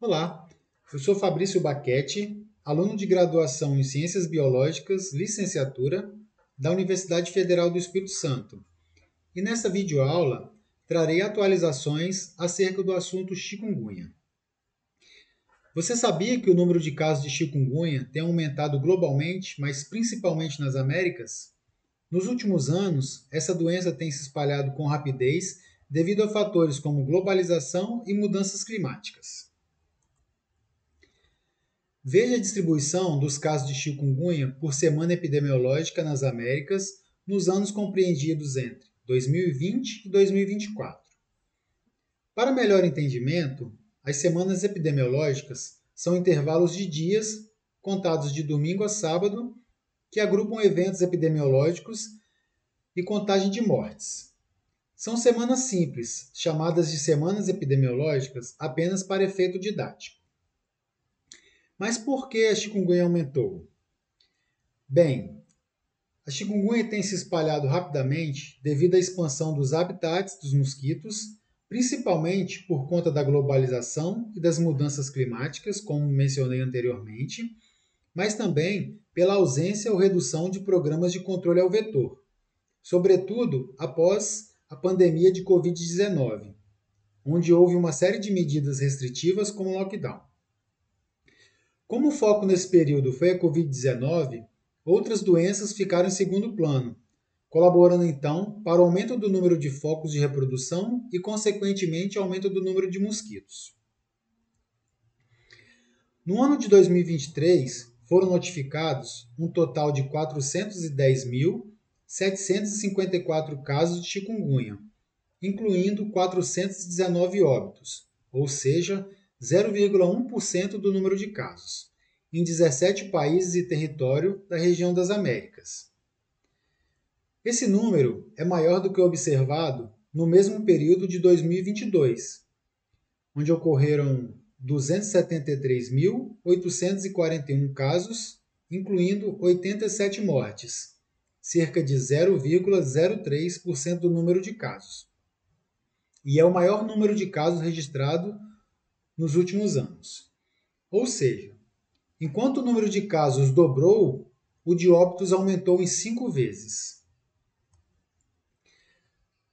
Olá, eu sou Fabrício Baquete, aluno de graduação em Ciências Biológicas, licenciatura, da Universidade Federal do Espírito Santo. E nesta videoaula trarei atualizações acerca do assunto chikungunya. Você sabia que o número de casos de chikungunya tem aumentado globalmente, mas principalmente nas Américas? Nos últimos anos, essa doença tem se espalhado com rapidez devido a fatores como globalização e mudanças climáticas. Veja a distribuição dos casos de chikungunya por semana epidemiológica nas Américas nos anos compreendidos entre 2020 e 2024. Para melhor entendimento, as semanas epidemiológicas são intervalos de dias contados de domingo a sábado que agrupam eventos epidemiológicos e contagem de mortes. São semanas simples, chamadas de semanas epidemiológicas apenas para efeito didático. Mas por que a chikungunya aumentou? Bem, a chikungunya tem se espalhado rapidamente devido à expansão dos habitats dos mosquitos, principalmente por conta da globalização e das mudanças climáticas, como mencionei anteriormente, mas também pela ausência ou redução de programas de controle ao vetor, sobretudo após a pandemia de Covid-19, onde houve uma série de medidas restritivas como o lockdown. Como o foco nesse período foi a Covid-19, outras doenças ficaram em segundo plano, colaborando então para o aumento do número de focos de reprodução e, consequentemente, aumento do número de mosquitos. No ano de 2023, foram notificados um total de 410.754 casos de chikungunya, incluindo 419 óbitos, ou seja, 0,1% do número de casos, em 17 países e território da região das Américas. Esse número é maior do que o observado no mesmo período de 2022, onde ocorreram 273.841 casos, incluindo 87 mortes, cerca de 0,03% do número de casos. E é o maior número de casos registrado nos últimos anos. Ou seja, enquanto o número de casos dobrou, o de óbitos aumentou em 5 vezes.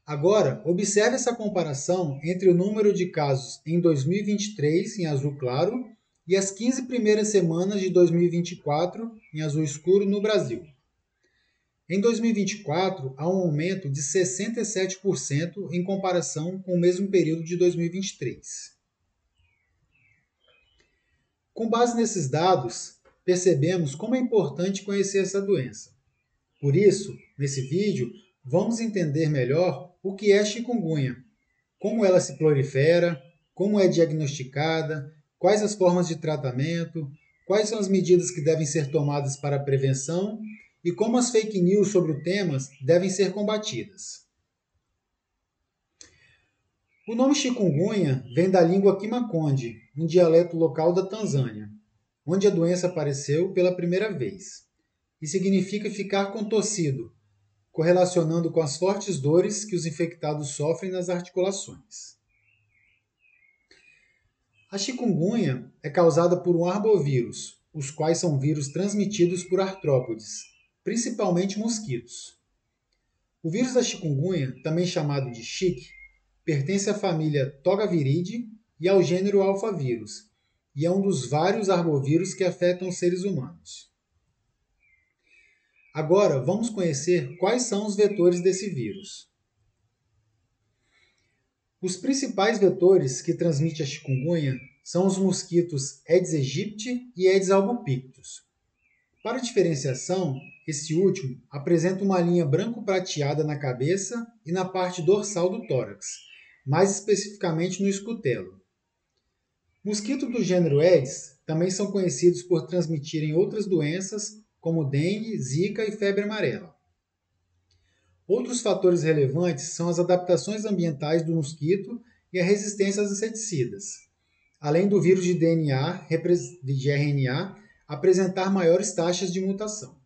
Agora, observe essa comparação entre o número de casos em 2023, em azul claro, e as 15 primeiras semanas de 2024, em azul escuro, no Brasil. Em 2024, há um aumento de 67% em comparação com o mesmo período de 2023. Com base nesses dados, percebemos como é importante conhecer essa doença. Por isso, nesse vídeo, vamos entender melhor o que é chikungunya, como ela se prolifera, como é diagnosticada, quais as formas de tratamento, quais são as medidas que devem ser tomadas para a prevenção e como as fake news sobre o tema devem ser combatidas. O nome chikungunya vem da língua Kimakonde, um dialeto local da Tanzânia, onde a doença apareceu pela primeira vez, e significa ficar contorcido, correlacionando com as fortes dores que os infectados sofrem nas articulações. A chikungunya é causada por um arbovírus, os quais são vírus transmitidos por artrópodes, principalmente mosquitos. O vírus da chikungunya, também chamado de Chik, pertence à família Togaviridae e ao gênero Alphavírus, e é um dos vários arbovírus que afetam os seres humanos. Agora, vamos conhecer quais são os vetores desse vírus. Os principais vetores que transmitem a chikungunya são os mosquitos Aedes aegypti e Aedes albopictus. Para diferenciação, esse último apresenta uma linha branco-prateada na cabeça e na parte dorsal do tórax, mais especificamente no escutelo. Mosquitos do gênero Aedes também são conhecidos por transmitirem outras doenças como dengue, zika e febre amarela. Outros fatores relevantes são as adaptações ambientais do mosquito e a resistência aos inseticidas, além do vírus de DNA, de RNA, apresentar maiores taxas de mutação.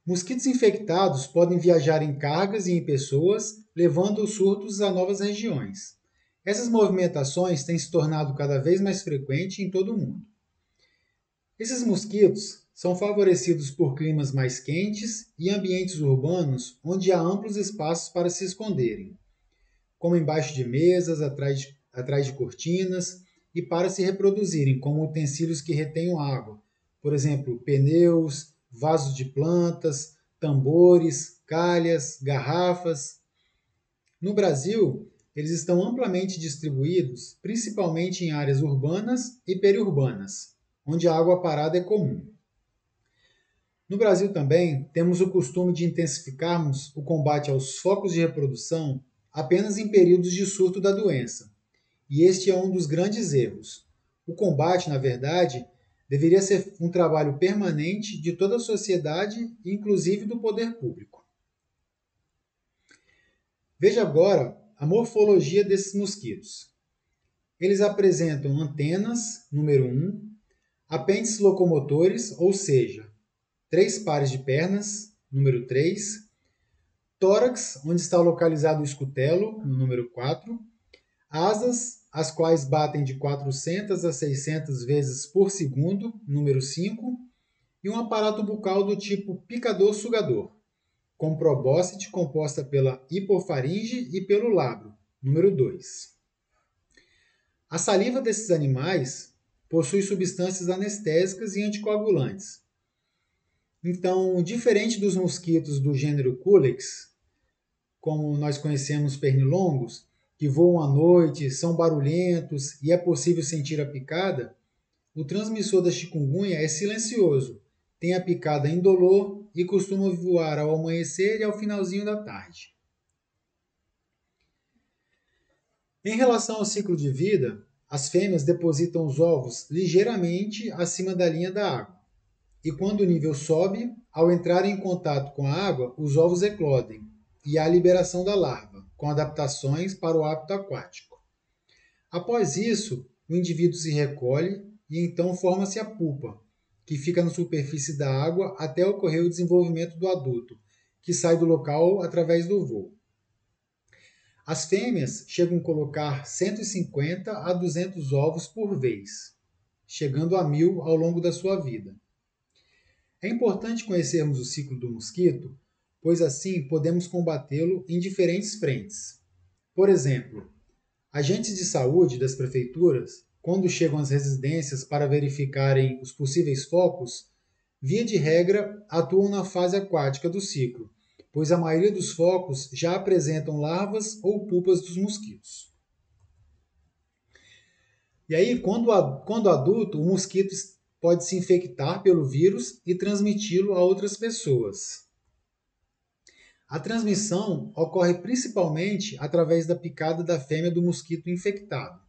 Mosquitos infectados podem viajar em cargas e em pessoas, levando os surtos a novas regiões. Essas movimentações têm se tornado cada vez mais frequentes em todo o mundo. Esses mosquitos são favorecidos por climas mais quentes e ambientes urbanos onde há amplos espaços para se esconderem, como embaixo de mesas, atrás de cortinas, e para se reproduzirem como utensílios que retenham água, por exemplo, pneus, vasos de plantas, tambores, calhas, garrafas. No Brasil, eles estão amplamente distribuídos, principalmente em áreas urbanas e periurbanas, onde a água parada é comum. No Brasil também temos o costume de intensificarmos o combate aos focos de reprodução apenas em períodos de surto da doença, e este é um dos grandes erros. O combate, na verdade, deveria ser um trabalho permanente de toda a sociedade, inclusive do poder público. Veja agora a morfologia desses mosquitos. Eles apresentam antenas, número 1, apêndices locomotores, ou seja, 3 pares de pernas, número 3, tórax, onde está localizado o escutelo, no número 4, asas, as quais batem de 400 a 600 vezes por segundo, número 5, e um aparato bucal do tipo picador-sugador, com probóscide composta pela hipofaringe e pelo lábio, número 2. A saliva desses animais possui substâncias anestésicas e anticoagulantes. Então, diferente dos mosquitos do gênero Culex, como nós conhecemos pernilongos, que voam à noite, são barulhentos e é possível sentir a picada, o transmissor da chikungunya é silencioso, tem a picada indolor e costuma voar ao amanhecer e ao finalzinho da tarde. Em relação ao ciclo de vida, as fêmeas depositam os ovos ligeiramente acima da linha da água. E quando o nível sobe, ao entrar em contato com a água, os ovos eclodem e há a liberação da larva, com adaptações para o hábito aquático. Após isso, o indivíduo se recolhe e então forma-se a pupa, que fica na superfície da água até ocorrer o desenvolvimento do adulto, que sai do local através do voo. As fêmeas chegam a colocar 150 a 200 ovos por vez, chegando a 1000 ao longo da sua vida. É importante conhecermos o ciclo do mosquito, pois assim podemos combatê-lo em diferentes frentes. Por exemplo, agentes de saúde das prefeituras, quando chegam às residências para verificarem os possíveis focos, via de regra atuam na fase aquática do ciclo, pois a maioria dos focos já apresentam larvas ou pupas dos mosquitos. E aí, quando adulto, o mosquito pode se infectar pelo vírus e transmiti-lo a outras pessoas. A transmissão ocorre principalmente através da picada da fêmea do mosquito infectado.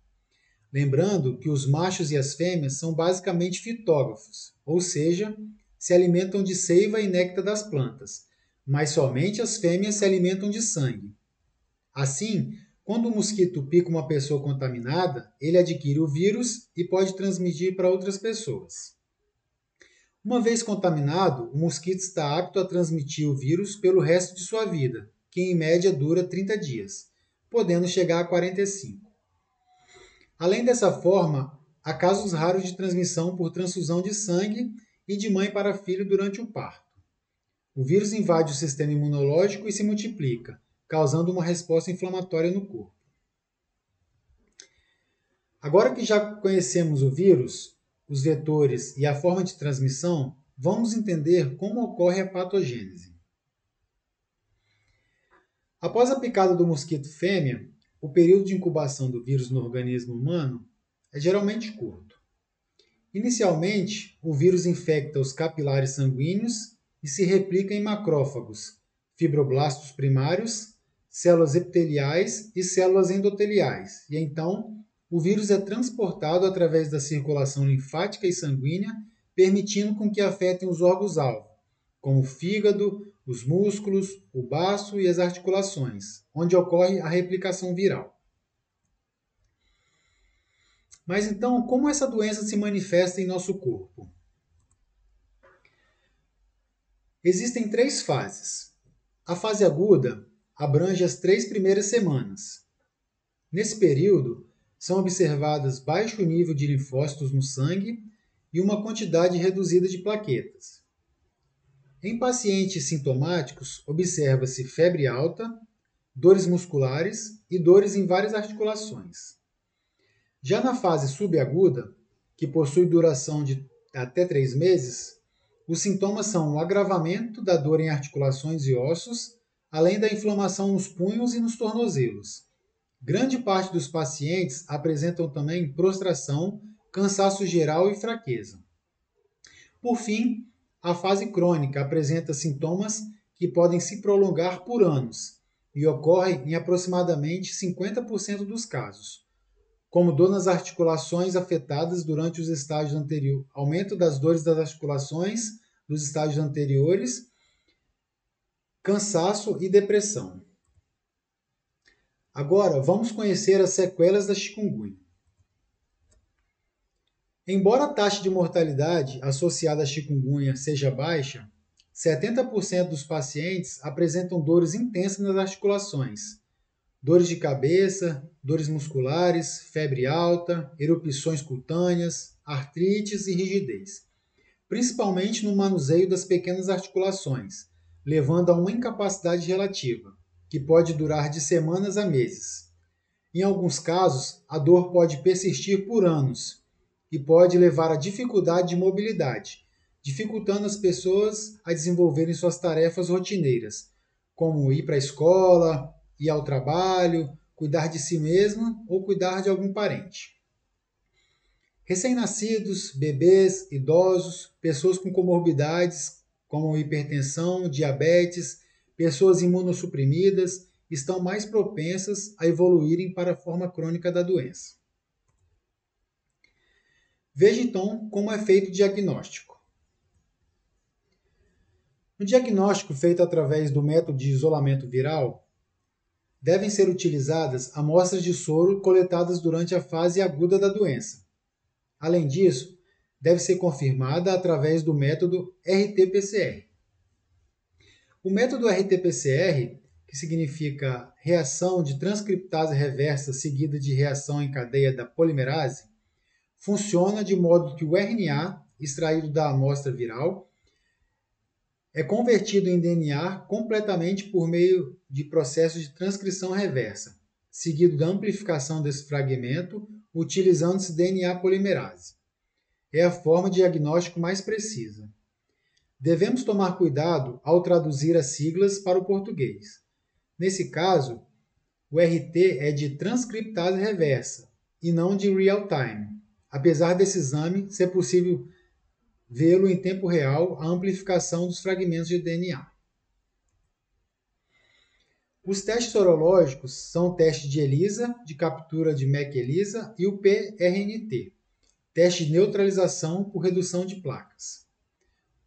Lembrando que os machos e as fêmeas são basicamente fitógrafos, ou seja, se alimentam de seiva e néctar das plantas, mas somente as fêmeas se alimentam de sangue. Assim, quando o mosquito pica uma pessoa contaminada, ele adquire o vírus e pode transmitir para outras pessoas. Uma vez contaminado, o mosquito está apto a transmitir o vírus pelo resto de sua vida, que em média dura 30 dias, podendo chegar a 45. Além dessa forma, há casos raros de transmissão por transfusão de sangue e de mãe para filho durante o parto. O vírus invade o sistema imunológico e se multiplica, causando uma resposta inflamatória no corpo. Agora que já conhecemos o vírus, os vetores e a forma de transmissão, vamos entender como ocorre a patogênese. Após a picada do mosquito fêmea, o período de incubação do vírus no organismo humano é geralmente curto. Inicialmente, o vírus infecta os capilares sanguíneos e se replica em macrófagos, fibroblastos primários, células epiteliais e células endoteliais, e então o vírus é transportado através da circulação linfática e sanguínea, permitindo com que afetem os órgãos-alvo, como o fígado, os músculos, o baço e as articulações, onde ocorre a replicação viral. Mas então, como essa doença se manifesta em nosso corpo? Existem 3 fases. A fase aguda abrange as 3 primeiras semanas. Nesse período, são observadas baixo nível de linfócitos no sangue e uma quantidade reduzida de plaquetas. Em pacientes sintomáticos, observa-se febre alta, dores musculares e dores em várias articulações. Já na fase subaguda, que possui duração de até 3 meses, os sintomas são o agravamento da dor em articulações e ossos, além da inflamação nos punhos e nos tornozelos. Grande parte dos pacientes apresentam também prostração, cansaço geral e fraqueza. Por fim, a fase crônica apresenta sintomas que podem se prolongar por anos e ocorrem em aproximadamente 50% dos casos, como dor nas articulações afetadas durante os estágios anteriores, aumento das dores das articulações dos estágios anteriores, cansaço e depressão. Agora, vamos conhecer as sequelas da chikungunya. Embora a taxa de mortalidade associada à chikungunya seja baixa, 70% dos pacientes apresentam dores intensas nas articulações, dores de cabeça, dores musculares, febre alta, erupções cutâneas, artrites e rigidez, principalmente no manuseio das pequenas articulações, levando a uma incapacidade relativa, que pode durar de semanas a meses. Em alguns casos, a dor pode persistir por anos e pode levar à dificuldade de mobilidade, dificultando as pessoas a desenvolverem suas tarefas rotineiras, como ir para a escola, ir ao trabalho, cuidar de si mesmo ou cuidar de algum parente. Recém-nascidos, bebês, idosos, pessoas com comorbidades como hipertensão, diabetes, pessoas imunossuprimidas estão mais propensas a evoluírem para a forma crônica da doença. Veja então como é feito o diagnóstico. No diagnóstico feito através do método de isolamento viral, devem ser utilizadas amostras de soro coletadas durante a fase aguda da doença. Além disso, deve ser confirmada através do método RT-PCR. O método RT-PCR, que significa reação de transcriptase reversa seguida de reação em cadeia da polimerase, funciona de modo que o RNA extraído da amostra viral é convertido em DNA completamente por meio de processo de transcrição reversa, seguido da amplificação desse fragmento utilizando-se DNA polimerase. É a forma de diagnóstico mais precisa. Devemos tomar cuidado ao traduzir as siglas para o português. Nesse caso, o RT é de transcriptase reversa e não de real time. Apesar desse exame ser possível vê-lo em tempo real a amplificação dos fragmentos de DNA. Os testes sorológicos são o teste de ELISA, de captura de MEC-ELISA, e o PRNT, teste de neutralização por redução de placas.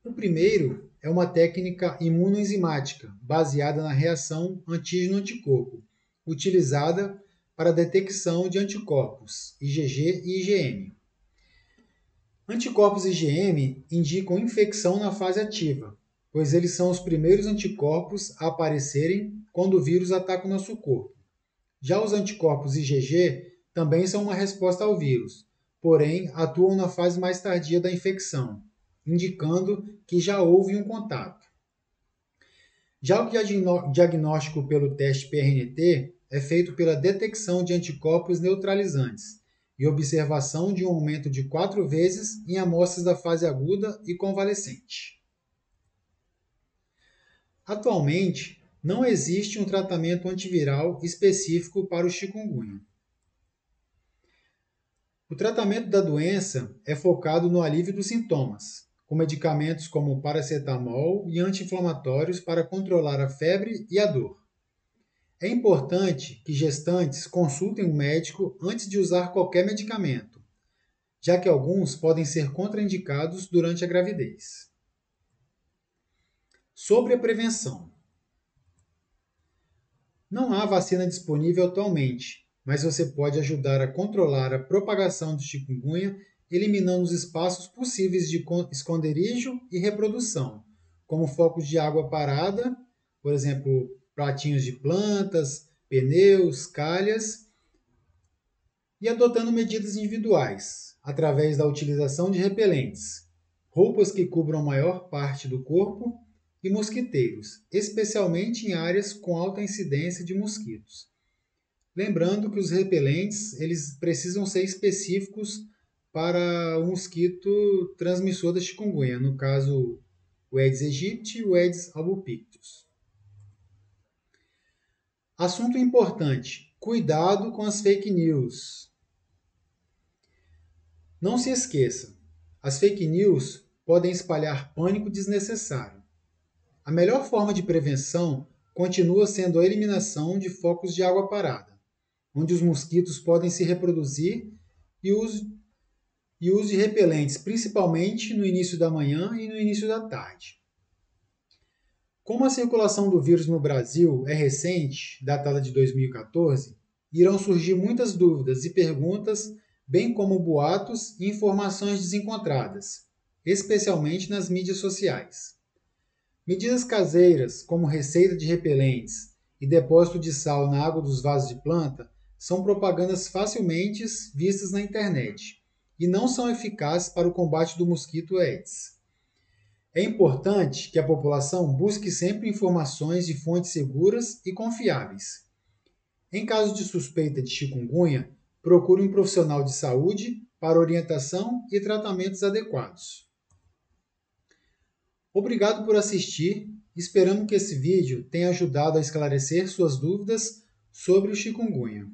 O primeiro é uma técnica imunoenzimática, baseada na reação antígeno-anticorpo, utilizada para a detecção de anticorpos, IgG e IgM. Anticorpos IgM indicam infecção na fase ativa, pois eles são os primeiros anticorpos a aparecerem quando o vírus ataca o nosso corpo. Já os anticorpos IgG também são uma resposta ao vírus, porém atuam na fase mais tardia da infecção, indicando que já houve um contato. Já o diagnóstico pelo teste PRNT é feito pela detecção de anticorpos neutralizantes e observação de um aumento de 4 vezes em amostras da fase aguda e convalescente. Atualmente, não existe um tratamento antiviral específico para o chikungunya. O tratamento da doença é focado no alívio dos sintomas, com medicamentos como paracetamol e anti-inflamatórios para controlar a febre e a dor. É importante que gestantes consultem um médico antes de usar qualquer medicamento, já que alguns podem ser contraindicados durante a gravidez. Sobre a prevenção. Não há vacina disponível atualmente, mas você pode ajudar a controlar a propagação do chikungunya eliminando os espaços possíveis de esconderijo e reprodução, como focos de água parada, por exemplo, pratinhos de plantas, pneus, calhas, e adotando medidas individuais, através da utilização de repelentes, roupas que cubram a maior parte do corpo e mosquiteiros, especialmente em áreas com alta incidência de mosquitos. Lembrando que os repelentes eles precisam ser específicos para o mosquito transmissor da chikungunya, no caso o Aedes aegypti e o Aedes albopictus. Assunto importante: cuidado com as fake news. Não se esqueça, as fake news podem espalhar pânico desnecessário. A melhor forma de prevenção continua sendo a eliminação de focos de água parada, onde os mosquitos podem se reproduzir, e o uso de repelentes, principalmente no início da manhã e no início da tarde. Como a circulação do vírus no Brasil é recente, datada de 2014, irão surgir muitas dúvidas e perguntas, bem como boatos e informações desencontradas, especialmente nas mídias sociais. Medidas caseiras, como receita de repelentes e depósito de sal na água dos vasos de planta, são propagandas facilmente vistas na internet e não são eficazes para o combate do mosquito Aedes. É importante que a população busque sempre informações de fontes seguras e confiáveis. Em caso de suspeita de chikungunya, procure um profissional de saúde para orientação e tratamentos adequados. Obrigado por assistir. Esperamos que esse vídeo tenha ajudado a esclarecer suas dúvidas sobre o chikungunya.